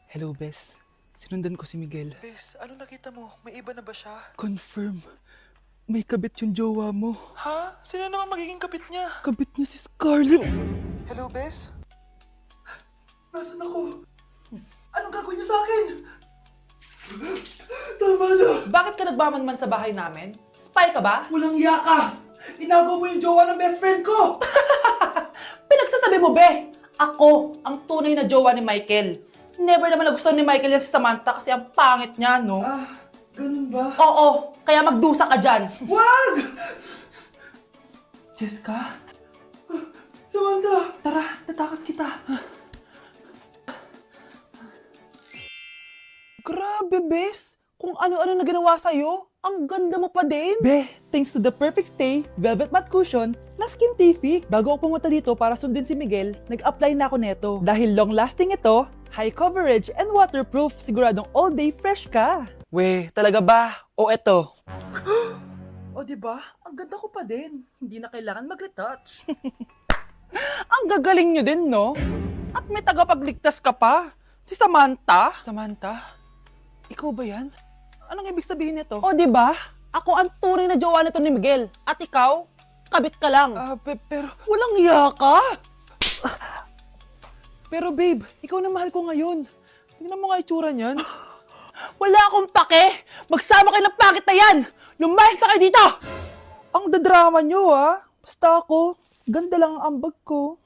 Hello, Bes. Sinundan ko si Miguel. Bes, ano nakita mo? May iba na ba siya? Confirm. May kabit yung jowa mo. Ha? Sino naman magiging kapit niya? Kabit niya si Scarlett. Hello, Bes? Nasaan ako? Anong gagawin niyo sa akin? Tama na! Bakit ka nagmamanman sa bahay namin? Spy ka ba? Walang iya ka! Inagaw mo yung jowa ng best friend ko! Pinagsasabi mo, be! Ako, ang tunay na jowa ni Michael. Never naman nagustuhan ni Michael yan si Samantha kasi ang pangit niya, no? Ganun ba? Oo, kaya magdusa ka dyan. Wag! Jessica? Samantha! Tara, tatakas kita. Grabe, bes! Kung ano-ano na ginawa sa'yo, ang ganda mo pa din. Be, thanks to the perfect stay, velvet matte cushion, na Skintific. Bago ako pumunta dito para sundin si Miguel, nag-apply na ako neto. Dahil long-lasting ito, high coverage, and waterproof, siguradong all day fresh ka. We, talaga ba? O eto? O diba? Ang ganda ko pa din. Hindi na kailangan mag-retouch. Ang gagaling nyo din, no? At may tagapagligtas ka pa. Si Samantha. Samantha, ikaw ba yan? Anong ibig sabihin nito? O, di ba? Ako ang tunay na jowa nito ni Miguel. At ikaw, kabit ka lang. Pero, Walang iya ka. pero babe, ikaw na mahal ko ngayon. Tingnan mo nga itsura niyan. Wala akong pake. Magsama kayo ng pangit na yan. Lumayas na kayo dito. Ang dadrama nyo, ah. Basta ako, ganda lang ang ambag ko.